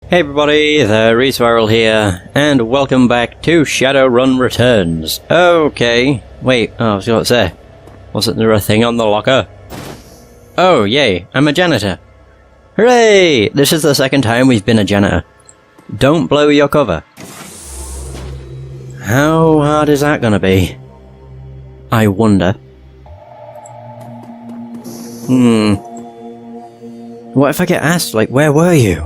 Hey everybody, the Respiral here, and welcome back to Shadowrun Returns. Okay, wait, I was going to say, wasn't there a thing on the locker? Oh, yay, I'm a janitor. Hooray! This is the second time we've been a janitor. Don't blow your cover. How hard is that gonna be? I wonder. What if I get asked, like, where were you?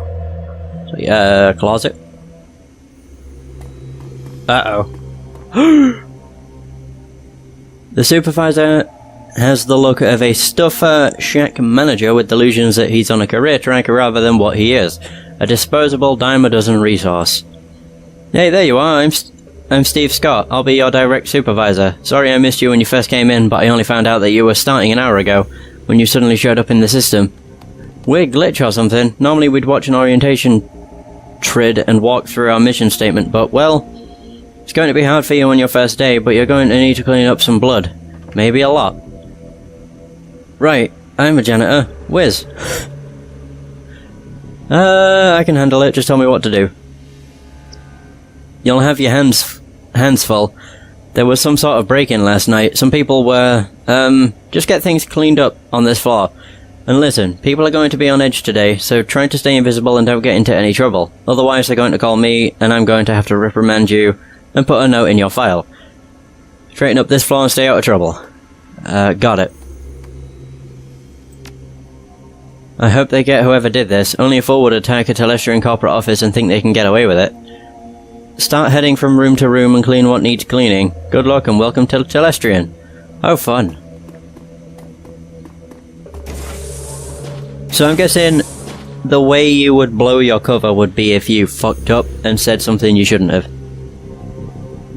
Closet. Uh-oh. The supervisor has the look of a stuffer shack manager with delusions that he's on a career track rather than what he is. A disposable dime-a-dozen resource. Hey, there you are. I'm Steve Scott. I'll be your direct supervisor. Sorry I missed you when you first came in, but I only found out that you were starting an hour ago, when you suddenly showed up in the system. Weird glitch or something. Normally we'd watch an orientation trid and walk through our mission statement, but well, it's going to be hard for you on your first day, but you're going to need to clean up some blood. Maybe a lot. Right, I'm a janitor. Whiz. I can handle it, just tell me what to do. You'll have your hands full. There was some sort of break-in last night. Some people were, just get things cleaned up on this floor. And listen, people are going to be on edge today, so try to stay invisible and don't get into any trouble. Otherwise they're going to call me, and I'm going to have to reprimand you, and put a note in your file. Straighten up this floor and stay out of trouble. Got it. I hope they get whoever did this. Only a fool would attack a Telestrian corporate office and think they can get away with it. Start heading from room to room and clean what needs cleaning. Good luck and welcome to Telestrian. How fun. So I'm guessing the way you would blow your cover would be if you fucked up and said something you shouldn't have.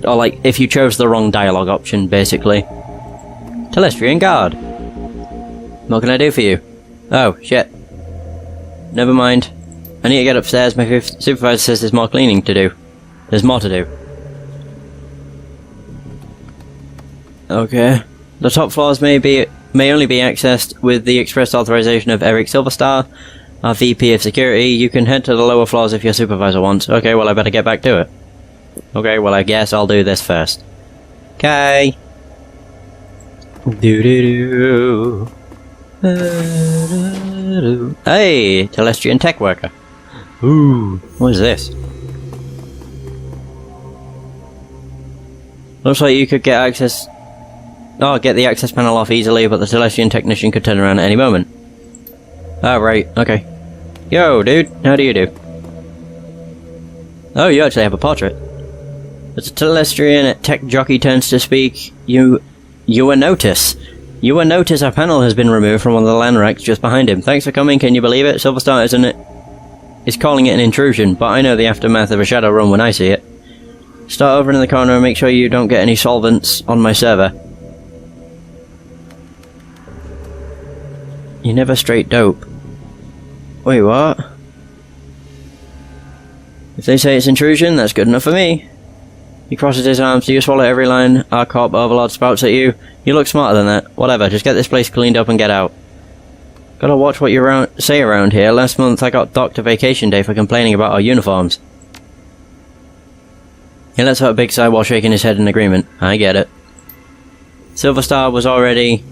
Or like, if you chose the wrong dialogue option, basically. Telestrian guard. What can I do for you? Oh, shit. Never mind. I need to get upstairs. My supervisor says there's more cleaning to do. There's more to do. Okay. The top floors may only be accessed with the express authorization of Eric Silverstar, our VP of Security. You can head to the lower floors if your supervisor wants. Okay, well I better get back to it. Okay, well I guess I'll do this first. Okay. Doo-doo-doo. Hey, Telestrian tech worker. Ooh, what is this? Looks like you could get access. Oh, get the access panel off easily, but the Telestrian technician could turn around at any moment. Oh, right, okay. Yo, dude, how do you do? Oh, you actually have a portrait. As a Telestrian tech jockey turns to speak, you will notice. You will notice our panel has been removed from one of the land racks just behind him. Thanks for coming, can you believe it? Silverstar is calling it an intrusion, but I know the aftermath of a shadow run when I see it. Start over in the corner and make sure you don't get any solvents on my server. You never straight dope. Wait, what? If they say it's intrusion, that's good enough for me. He crosses his arms. Do you swallow every line our corp overlord spouts at you? You look smarter than that. Whatever, just get this place cleaned up and get out. Gotta watch what you say around here. Last month I got docked a vacation day for complaining about our uniforms. He lets out a big sigh while shaking his head in agreement. I get it. Silverstar was already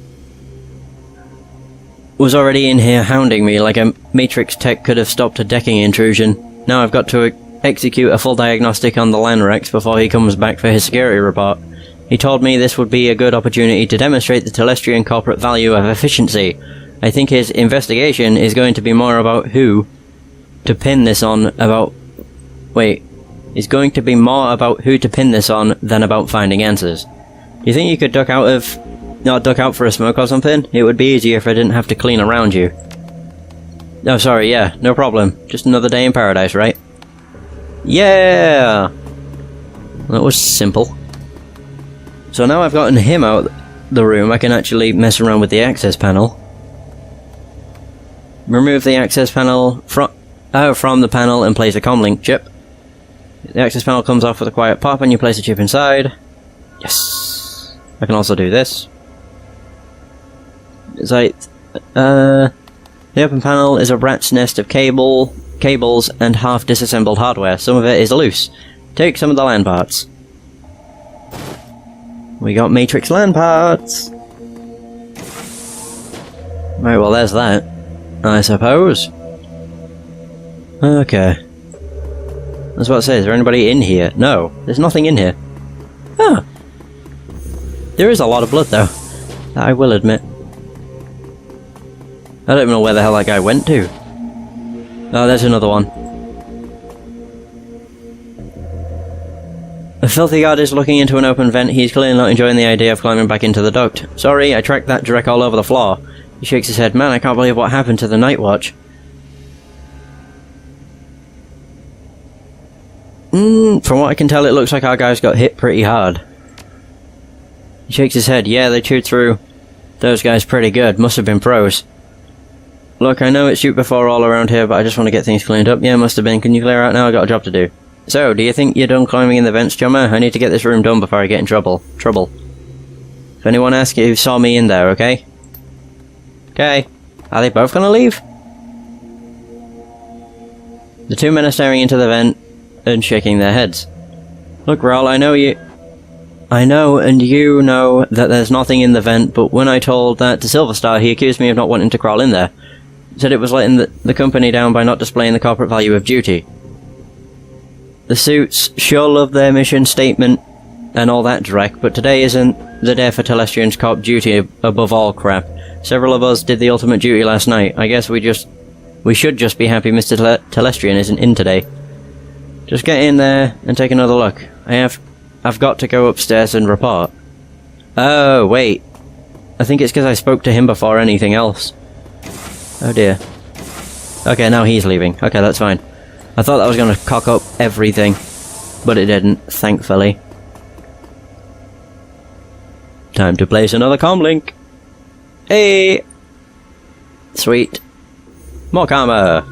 in here hounding me like a Matrix tech could have stopped a decking intrusion. Now I've got to execute a full diagnostic on the Lanrex before he comes back for his security report. He told me this would be a good opportunity to demonstrate the Telestrian corporate value of efficiency. I think his investigation is going to be more about who to pin this on is going to be more about who to pin this on than about finding answers. Do you think you could duck out for a smoke or something? It would be easier if I didn't have to clean around you. Oh, sorry, yeah, no problem. Just another day in paradise, right? Yeah! That was simple. So now I've gotten him out the room, I can actually mess around with the access panel. Remove the access panel from the panel and place a comlink chip. The access panel comes off with a quiet pop and you place a chip inside. Yes! I can also do this. It's like, the open panel is a rat's nest of cable, cables, and half disassembled hardware. Some of it is loose. Take some of the LAN parts. We got Matrix LAN parts! Right, well there's that, I suppose. Okay. That's what it says. Is there anybody in here? No, there's nothing in here. Ah! There is a lot of blood though, I will admit. I don't even know where the hell that guy went to. Oh, there's another one. The filthy guard is looking into an open vent. He's clearly not enjoying the idea of climbing back into the duct. Sorry, I tracked that Drek all over the floor. He shakes his head. Man, I can't believe what happened to the Night Watch. From what I can tell, it looks like our guys got hit pretty hard. He shakes his head. Yeah, they chewed through those guys pretty good. Must have been pros. Look, I know it's shoot before all around here, but I just want to get things cleaned up. Yeah, must have been. Can you clear out now? I got a job to do. So, do you think you're done climbing in the vents, Chummer? I need to get this room done before I get in trouble. If anyone asks you, saw me in there, okay? Okay. Are they both gonna leave? The two men are staring into the vent and shaking their heads. Look, Raul, I know and you know that there's nothing in the vent, but when I told that to Silverstar, he accused me of not wanting to crawl in there. Said it was letting the company down by not displaying the corporate value of duty. The suits sure love their mission statement and all that dreck, but today isn't the day for Telestrians corp duty above all crap. Several of us did the ultimate duty last night. I guess we should just be happy Mr. Telestrian isn't in today. Just get in there and take another look. I've got to go upstairs and report. Oh, wait. I think it's because I spoke to him before anything else. Oh dear. Okay, now he's leaving. Okay, that's fine. I thought that was going to cock up everything, but it didn't, thankfully. Time to place another comlink. Hey! Sweet. More karma!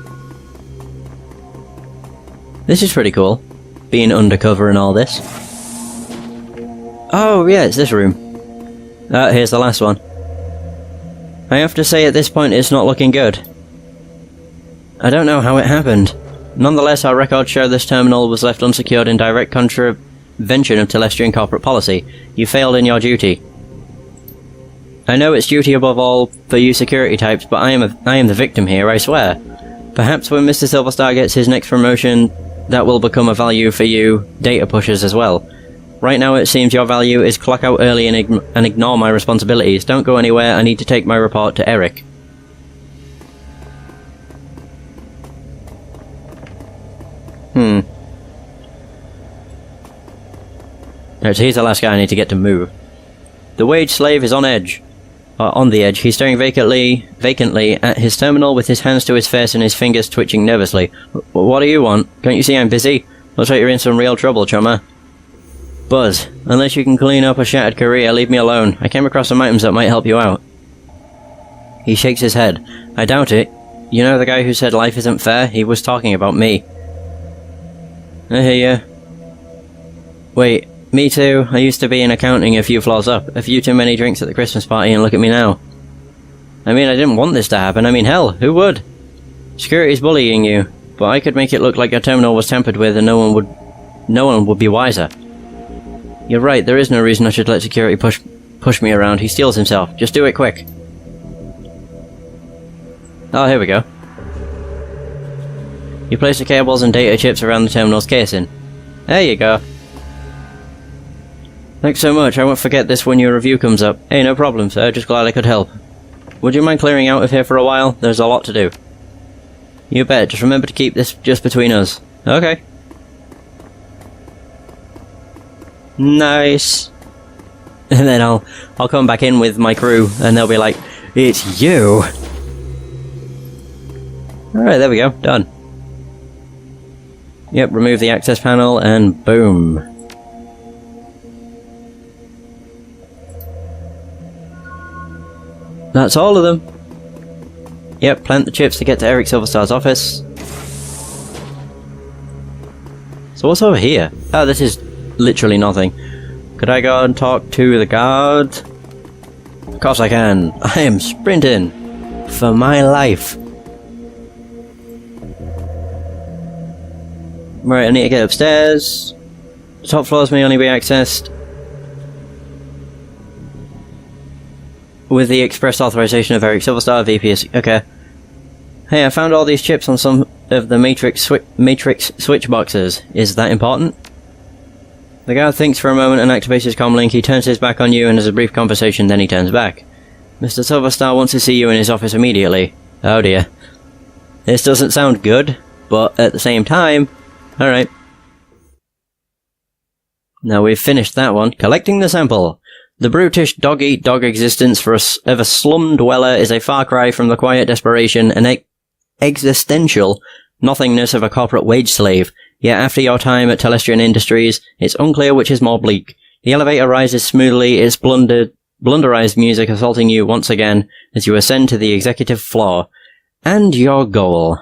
This is pretty cool, being undercover and all this. Oh yeah, it's this room. Here's the last one. I have to say at this point it's not looking good. I don't know how it happened. Nonetheless, our records show this terminal was left unsecured in direct contravention of Telestrian corporate policy. You failed in your duty. I know it's duty above all for you security types, but I am the victim here, I swear. Perhaps when Mr. Silverstar gets his next promotion, that will become a value for you data pushers as well. Right now it seems your value is clock out early and ignore my responsibilities. Don't go anywhere, I need to take my report to Eric. Right, so he's the last guy I need to get to move. The wage slave is on edge. On the edge. He's staring vacantly at his terminal with his hands to his face and his fingers twitching nervously. What do you want? Can't you see I'm busy? Looks like you're in some real trouble, Chummer. Buzz, unless you can clean up a shattered career, leave me alone. I came across some items that might help you out. He shakes his head. I doubt it. You know the guy who said life isn't fair? He was talking about me. I hear ya. Wait, me too. I used to be in accounting a few floors up. A few too many drinks at the Christmas party and look at me now. I mean, I didn't want this to happen. I mean, hell, who would? Security's bullying you, but I could make it look like your terminal was tampered with and no one would be wiser. You're right, there is no reason I should let security push me around. He steals himself. Just do it quick. Oh, here we go. You place the cables and data chips around the terminal's casing. There you go. Thanks so much, I won't forget this when your review comes up. Hey, no problem, sir, just glad I could help. Would you mind clearing out of here for a while? There's a lot to do. You bet, just remember to keep this just between us. Okay. Nice. And then I'll come back in with my crew, and they'll be like, it's you! Alright, there we go, done. Yep, remove the access panel, and boom. That's all of them. Yep, plant the chips to get to Eric Silverstar's office. So what's over here? Oh, this is literally nothing. Could I go and talk to the guard? Of course I can. I am sprinting for my life. Right, I need to get upstairs. The top floors may only be accessed with the express authorization of Eric Silverstar, VP. Okay. Hey, I found all these chips on some of the Matrix switch boxes. Is that important? The guard thinks for a moment and activates his comlink. He turns his back on you and has a brief conversation, then he turns back. Mr. Silverstar wants to see you in his office immediately. Oh dear. This doesn't sound good, but at the same time... Alright. Now we've finished that one. Collecting the sample. The brutish dog-eat-dog existence of a slum dweller is a far cry from the quiet desperation and existential nothingness of a corporate wage slave. Yet after your time at Telestrian Industries, it's unclear which is more bleak. The elevator rises smoothly, its blunderized music assaulting you once again as you ascend to the executive floor. And your goal.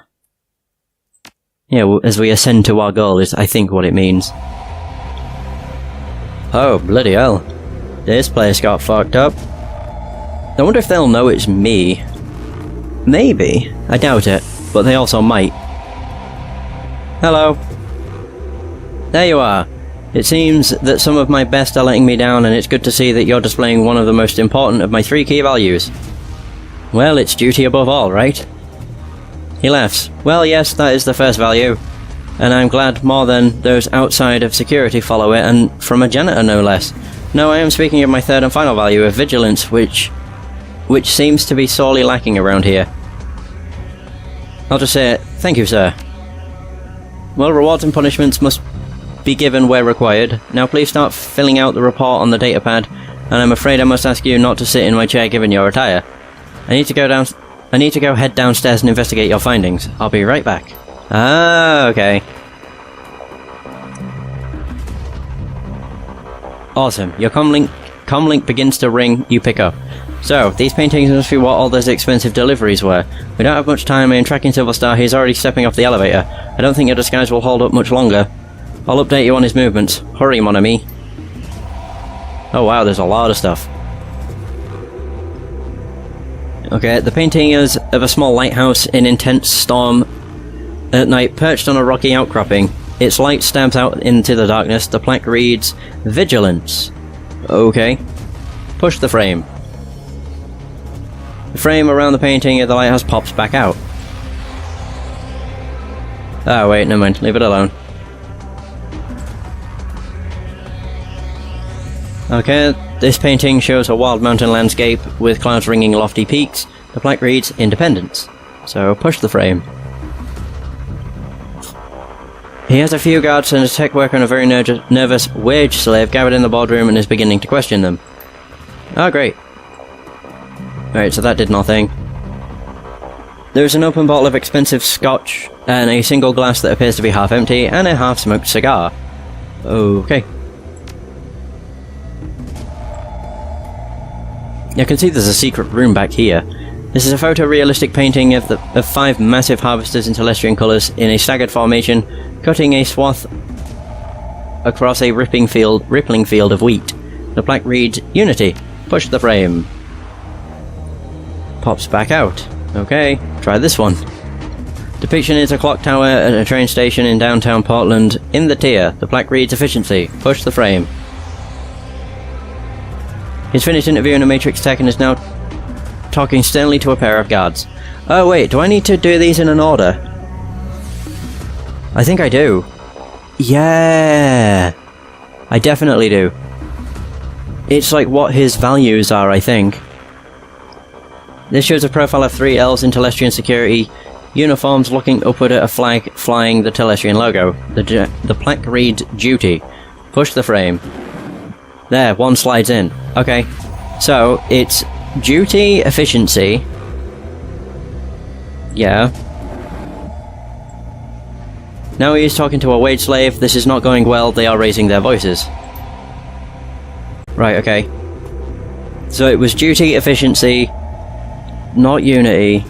Yeah, as we ascend to our goal is, I think, what it means. Oh, bloody hell. This place got fucked up. I wonder if they'll know it's me. Maybe. I doubt it, but they also might. Hello. There you are. It seems that some of my best are letting me down, and it's good to see that you're displaying one of the most important of my 3 key values. Well, it's duty above all, right? He laughs. Well, yes, that is the first value. And I'm glad more than those outside of security follow it, and from a janitor no less. No, I am speaking of my third and final value of vigilance, which seems to be sorely lacking around here. I'll just say, thank you, sir. Well, rewards and punishments must be given where required. Now please start filling out the report on the datapad, and I'm afraid I must ask you not to sit in my chair given your attire. I need to go head downstairs and investigate your findings. I'll be right back. Ah, okay. Awesome. Your comlink begins to ring, you pick up. So, these paintings must be what all those expensive deliveries were. We don't have much time, I am tracking Silverstar, he's already stepping off the elevator. I don't think your disguise will hold up much longer. I'll update you on his movements. Hurry, mon ami. Oh wow, there's a lot of stuff. Okay, the painting is of a small lighthouse in intense storm at night, perched on a rocky outcropping. Its light stabs out into the darkness. The plaque reads, Vigilance. Okay. Push the frame. The frame around the painting of the lighthouse pops back out. Ah, wait, never mind. Leave it alone. Okay, this painting shows a wild mountain landscape with clouds ringing lofty peaks. The plaque reads, Independence. So, push the frame. He has a few guards and a tech worker and a very nervous wage slave gathered in the boardroom and is beginning to question them. Oh, great. Right, so that did nothing. There is an open bottle of expensive scotch, and a single glass that appears to be half empty, and a half-smoked cigar. Okay. You can see there's a secret room back here. This is a photorealistic painting of 5 massive harvesters in Telestrian colours in a staggered formation, cutting a swath across a rippling field of wheat. The plaque reads, Unity. Push the frame. Pops back out. Okay, try this one. Depiction is a clock tower at a train station in downtown Portland. In the tier, the plaque reads, Efficiency. Push the frame. He's finished interviewing a Matrix tech and is now talking sternly to a pair of guards. Oh wait, do I need to do these in an order? I think I do. Yeah! I definitely do. It's like what his values are, I think. This shows a profile of 3 elves in Telestrian security uniforms looking upward at a flag flying the Telestrian logo. The plaque reads, Duty. Push the frame. There, one slides in. Okay, so it's duty, efficiency. Yeah. Now he is talking to a wage slave. This is not going well. They are raising their voices. Right, okay. So it was duty, efficiency, not unity.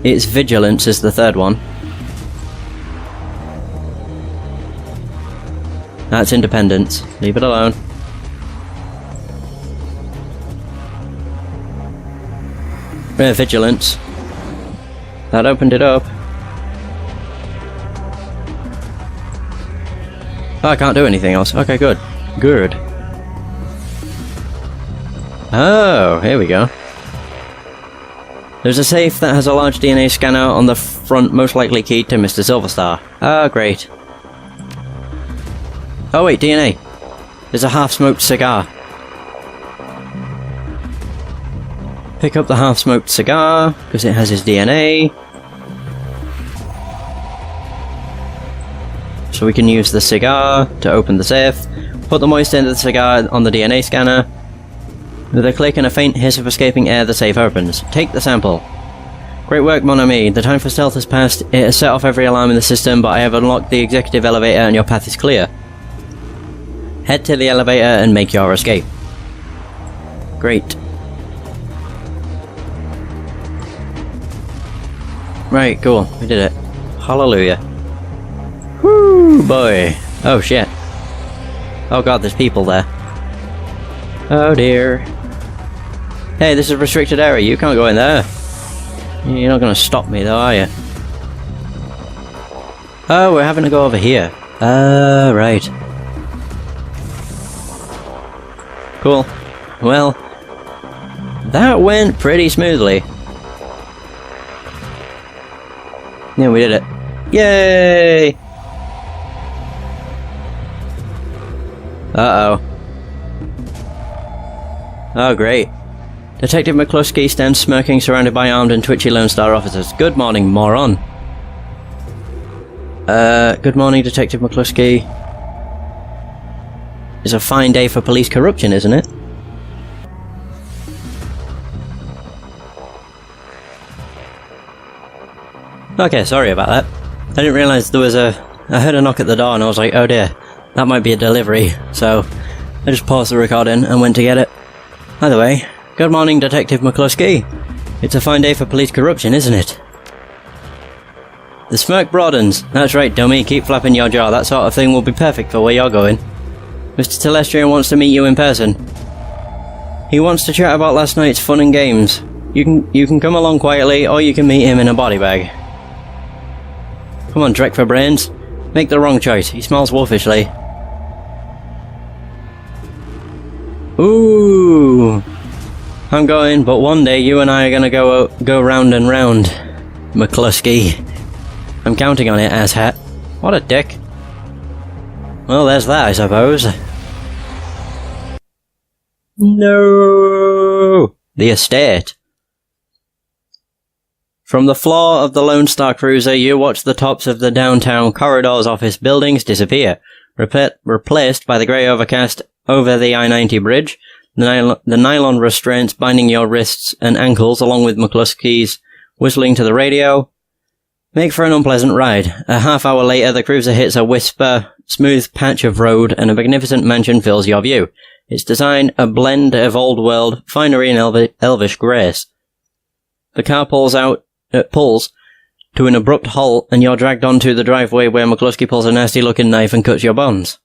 It's vigilance is the third one. That's independence. Leave it alone. Vigilance. That opened it up. Oh, I can't do anything else. Okay, good. Good. Oh, here we go. There's a safe that has a large DNA scanner on the front, most likely keyed to Mr. Silverstar. Oh, great. Oh wait, DNA. There's a half-smoked cigar. Pick up the half-smoked cigar, because it has his DNA. So we can use the cigar to open the safe. Put the moist end of the cigar on the DNA scanner. With a click and a faint hiss of escaping air, the safe opens. Take the sample. Great work, mon ami. The time for stealth has passed. It has set off every alarm in the system, but I have unlocked the executive elevator and your path is clear. Head to the elevator and make your escape. Great. Right, cool. We did it. Hallelujah. Whoo, boy. Oh, shit. Oh god, there's people there. Oh dear. Hey, this is a restricted area. You can't go in there. You're not going to stop me though, are you? Oh, we're having to go over here. Right. Cool. Well, that went pretty smoothly. Yeah, we did it. Yay! Uh-oh. Oh, great. Detective McCluskey stands smirking, surrounded by armed and twitchy Lone Star officers. Good morning, moron. Good morning, Detective McCluskey. It's a fine day for police corruption, isn't it? Okay, sorry about that. I didn't realise there was I heard a knock at the door and I was like, oh dear, that might be a delivery. So, I just paused the recording and went to get it. Either way, good morning, Detective McCluskey. It's a fine day for police corruption, isn't it? The smirk broadens. That's right, dummy, keep flapping your jaw. That sort of thing will be perfect for where you're going. Mr. Telestrian wants to meet you in person. He wants to chat about last night's fun and games. You can come along quietly, or you can meet him in a body bag. Come on, Drek for brains. Make the wrong choice. He smells wolfishly. Ooh. I'm going, but one day you and I are gonna go round and round. McCluskey. I'm counting on it, asshat. What a dick. Well, there's that, I suppose. No! The estate. From the floor of the Lone Star Cruiser, you watch the tops of the downtown corridor's office buildings disappear, replaced by the grey overcast over the I-90 bridge, the nylon restraints binding your wrists and ankles, along with McCluskey's whistling to the radio, make for an unpleasant ride. A half hour later, the cruiser hits a smooth patch of road, and a magnificent mansion fills your view. Its design a blend of old world finery and elvish grace. The car pulls to an abrupt halt, and you're dragged onto the driveway where McCluskey pulls a nasty-looking knife and cuts your bonds.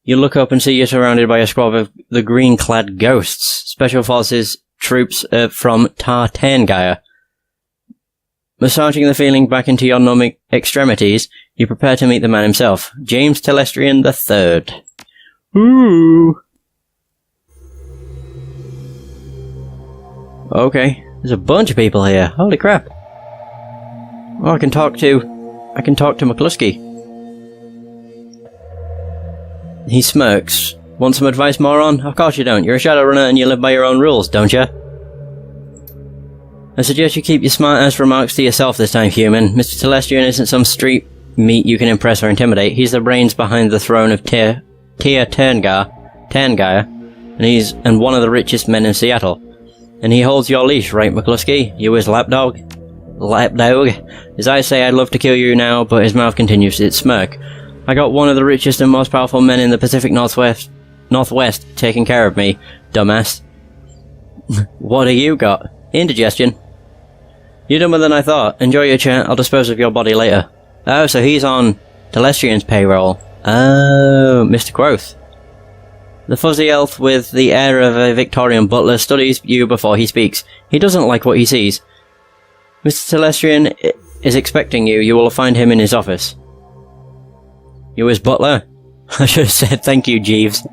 You look up and see you're surrounded by a squad of the green-clad ghosts, Special Forces troops from Tartangaya. Massaging the feeling back into your numb extremities, you prepare to meet the man himself, James Telestrian III. Ooh. Okay, there's a bunch of people here. Holy crap. Oh, I can talk to McCluskey. He smirks. Want some advice, moron? Of course you don't. You're a Shadowrunner and you live by your own rules, don't you? I suggest you keep your smart-ass remarks to yourself this time, human. Mr. Telestrian isn't some street meat you can impress or intimidate. He's the brains behind the throne of Tangaya, and one of the richest men in Seattle. And he holds your leash, right, McCluskey? You his lapdog? Lapdog? His eyes say I'd love to kill you now, but his mouth continues its smirk. I got one of the richest and most powerful men in the Pacific Northwest taking care of me, dumbass. What do you got? Indigestion. You're dumber than I thought. Enjoy your chat, I'll dispose of your body later. Oh, so he's on Telestrian's payroll. Oh, Mr. Quoth. The fuzzy elf with the air of a Victorian butler studies you before he speaks. He doesn't like what he sees. Mr. Telestrian is expecting you. You will find him in his office. You his butler? I should have said thank you, Jeeves.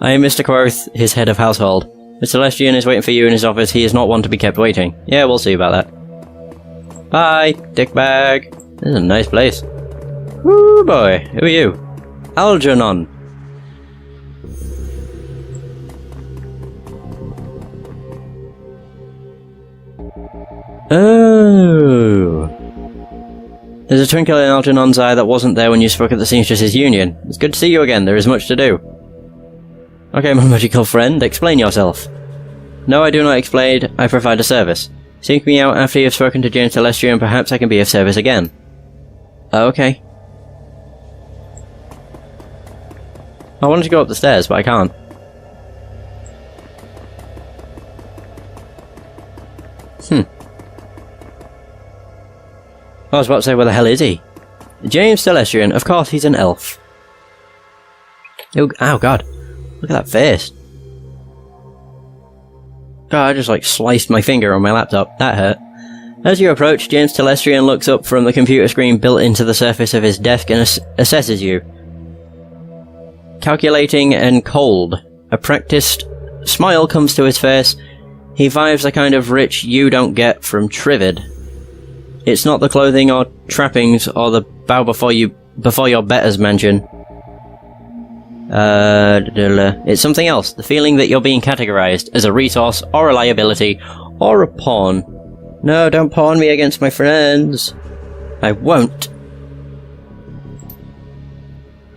I am Mr. Quoth, his head of household. Mr. Lestrian is waiting for you in his office. He is not one to be kept waiting. Yeah, we'll see about that. Bye, dickbag. This is a nice place. Woo boy, who are you? Algernon. Oh. There's a twinkle in Algernon's eye that wasn't there when you spoke at the Seamstresses Union. It's good to see you again. There is much to do. Okay, my magical friend, explain yourself. No, I do not explain. I provide a service. Seek me out after you have spoken to James Celestria and perhaps I can be of service again. Okay. I wanted to go up the stairs, but I can't. I was about to say, where the hell is he? James Celestrian, of course he's an elf. Oh god. Look at that face. God, I just like sliced my finger on my laptop. That hurt. As you approach, James Celestrian looks up from the computer screen built into the surface of his desk and assesses you. Calculating and cold. A practiced smile comes to his face. He vibes a kind of rich you don't get from Trivid. It's not the clothing or trappings or the bow before your betters mention. It's something else. The feeling that you're being categorized as a resource or a liability or a pawn. No, don't pawn me against my friends. I won't.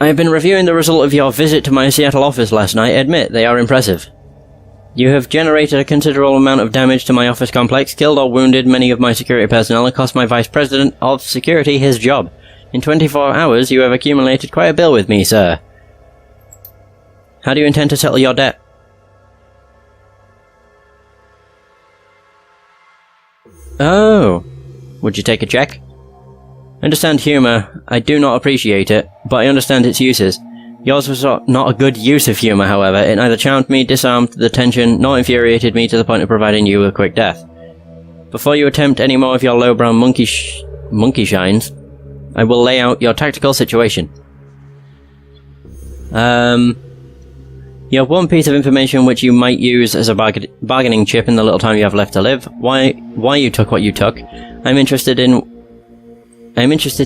I have been reviewing the result of your visit to my Seattle office last night. Admit, they are impressive. You have generated a considerable amount of damage to my office complex, killed or wounded many of my security personnel, and cost my Vice President of Security his job. In 24 hours, you have accumulated quite a bill with me, sir. How do you intend to settle your debt? Oh. Would you take a check? I understand humour. I do not appreciate it, but I understand its uses. Yours was not a good use of humour, however. It neither charmed me, disarmed the tension, nor infuriated me to the point of providing you with a quick death. Before you attempt any more of your lowbrow monkey shines, I will lay out your tactical situation. You have one piece of information which you might use as a bargaining chip in the little time you have left to live. Why you took what you took. I'm interested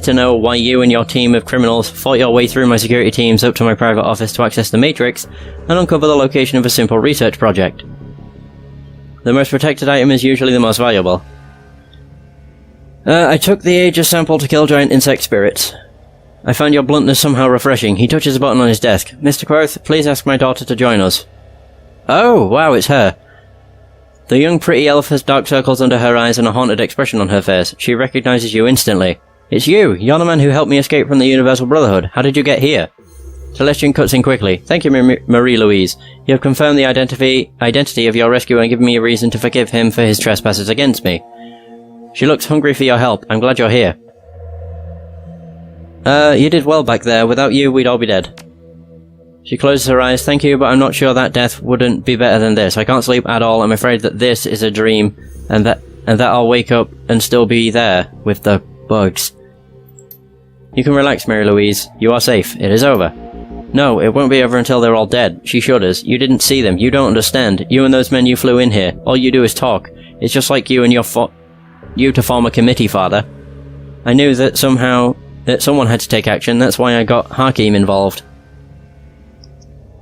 to know why you and your team of criminals fought your way through my security teams up to my private office to access the Matrix and uncover the location of a simple research project. The most protected item is usually the most valuable. I took the Aegis sample to kill giant insect spirits. I found your bluntness somehow refreshing. He touches a button on his desk. Mr. Quoth, please ask my daughter to join us. Oh, wow, it's her. The young pretty elf has dark circles under her eyes and a haunted expression on her face. She recognizes you instantly. It's you! You're the man who helped me escape from the Universal Brotherhood. How did you get here? Celestian cuts in quickly. Thank you, Marie-Louise. You have confirmed the identity of your rescuer and given me a reason to forgive him for his trespasses against me. She looks hungry for your help. I'm glad you're here. You did well back there. Without you, we'd all be dead. She closes her eyes. Thank you, but I'm not sure that death wouldn't be better than this. I can't sleep at all. I'm afraid that this is a dream, and that I'll wake up and still be there with the bugs. You can relax, Mary-Louise. You are safe. It is over. No, it won't be over until they're all dead. She shudders. You didn't see them. You don't understand. You and those men you flew in here. All you do is talk. It's just like you and you to form a committee, Father. I knew that someone had to take action. That's why I got Hakim involved.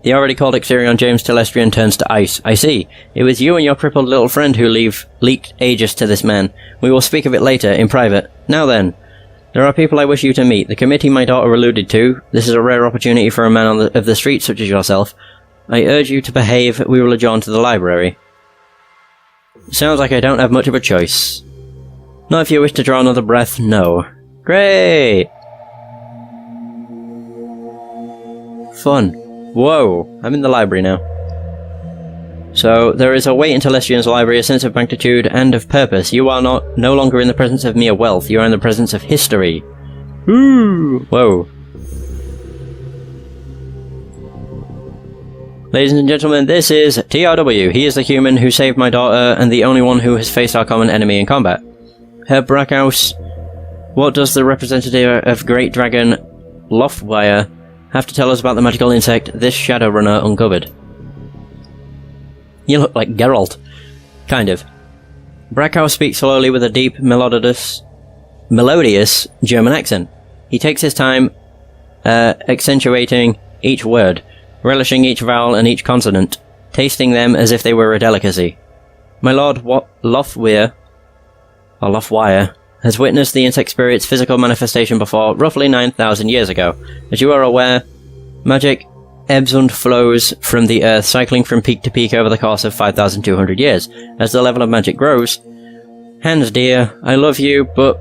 The already called exterior on James Telestrian turns to ice. I see. It was you and your crippled little friend who leaked Aegis to this man. We will speak of it later, in private. Now then. There are people I wish you to meet. The committee my daughter alluded to. This is a rare opportunity for a man of the street such as yourself. I urge you to behave. We will adjourn to the library. Sounds like I don't have much of a choice. Not if you wish to draw another breath, no. Great! Fun. Whoa, I'm in the library now. So, there is a weight in Telestrian's library, a sense of magnitude and of purpose. You are no longer in the presence of mere wealth, you are in the presence of history. Ooh! Whoa. Ladies and gentlemen, this is TRW. He is the human who saved my daughter and the only one who has faced our common enemy in combat. Herr Brackhaus, what does the representative of Great Dragon Loftwire have to tell us about the magical insect this Shadowrunner uncovered? You look like Geralt. Kind of. Brackhouse speaks slowly with a deep, melodious German accent. He takes his time, accentuating each word, relishing each vowel and each consonant, tasting them as if they were a delicacy. My lord Lothwire has witnessed the insect spirit's physical manifestation before, roughly 9,000 years ago. As you are aware, magic ebbs and flows from the earth, cycling from peak to peak over the course of 5,200 years. As the level of magic grows, Hans dear, I love you, but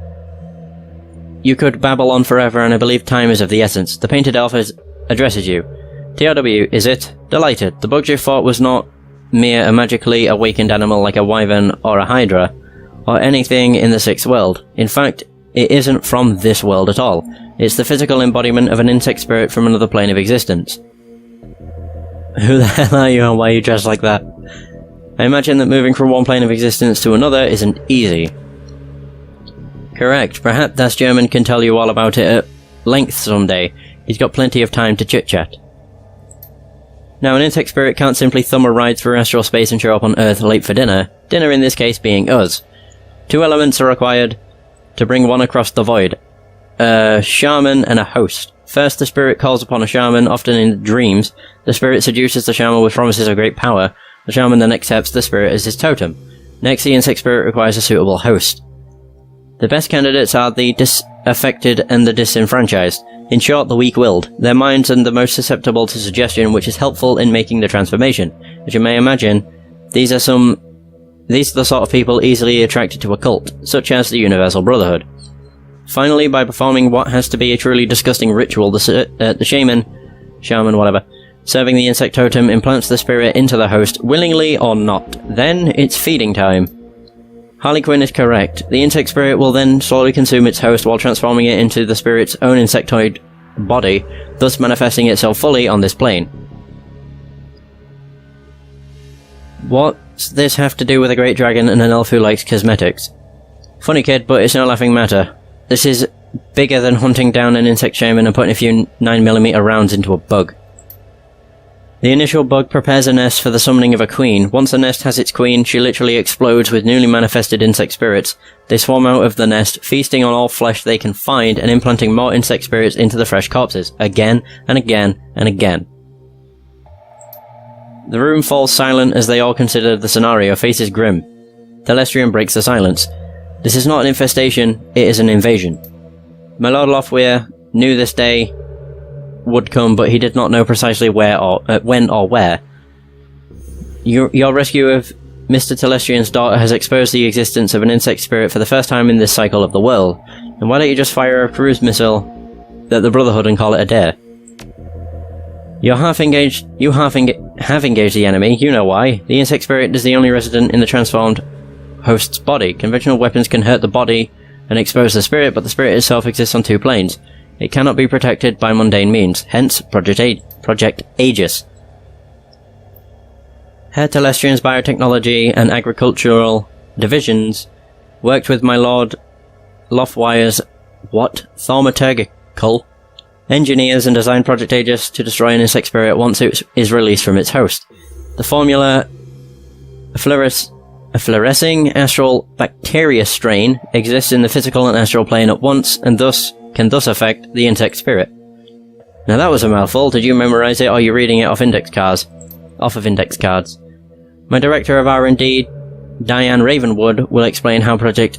you could babble on forever, and I believe time is of the essence. The painted elf addresses you. TRW, is it? Delighted. The bug you fought was not mere a magically awakened animal like a wyvern or a hydra, or anything in the sixth world. In fact, it isn't from this world at all. It's the physical embodiment of an insect spirit from another plane of existence. Who the hell are you and why are you dressed like that? I imagine that moving from one plane of existence to another isn't easy. Correct. Perhaps Das German can tell you all about it at length someday. He's got plenty of time to chit-chat. Now, an insect spirit can't simply thumb a ride through astral space and show up on Earth late for dinner, dinner in this case being us. 2 elements are required to bring one across the void. A shaman and a host. First, the spirit calls upon a shaman, often in dreams. The spirit seduces the shaman with promises of great power. The shaman then accepts the spirit as his totem. Next, the insect spirit requires a suitable host. The best candidates are the disaffected and the disenfranchised. In short, the weak-willed. Their minds are the most susceptible to suggestion, which is helpful in making the transformation. As you may imagine, these are the sort of people easily attracted to a cult, such as the Universal Brotherhood. Finally, by performing what has to be a truly disgusting ritual, the shaman, whatever, serving the insect totem implants the spirit into the host, willingly or not. Then, it's feeding time. Harley Quinn is correct. The insect spirit will then slowly consume its host while transforming it into the spirit's own insectoid body, thus manifesting itself fully on this plane. What's this have to do with a great dragon and an elf who likes cosmetics? Funny kid, but it's no laughing matter. This is bigger than hunting down an insect shaman and putting a few 9mm rounds into a bug. The initial bug prepares a nest for the summoning of a queen. Once the nest has its queen, she literally explodes with newly manifested insect spirits. They swarm out of the nest, feasting on all flesh they can find and implanting more insect spirits into the fresh corpses, again and again and again. The room falls silent as they all consider the scenario. Faces grim. Telestrian breaks the silence. This is not an infestation, it is an invasion. My Lord Lothwire knew this day would come, but he did not know precisely where or when or where. Your rescue of Mr. Telestrian's daughter has exposed the existence of an insect spirit for the first time in this cycle of the world. And why don't you just fire a cruise missile at the Brotherhood and call it a day? You have engaged the enemy, you know why. The insect spirit is the only resident in the transformed host's body. Conventional weapons can hurt the body and expose the spirit, but the spirit itself exists on 2 planes. It cannot be protected by mundane means, hence Project Aegis. Herr Telestrian's biotechnology and agricultural divisions worked with my Lord Lothwire's thaumaturgical engineers and designed Project Aegis to destroy an insect spirit once it is released from its host. The formula, a fluorescing astral bacteria strain, exists in the physical and astral plane at once, and can thus affect the insect spirit. Now that was a mouthful. Did you memorize it, or are you reading it off of index cards? My director of R&D, Diane Ravenwood, will explain how Project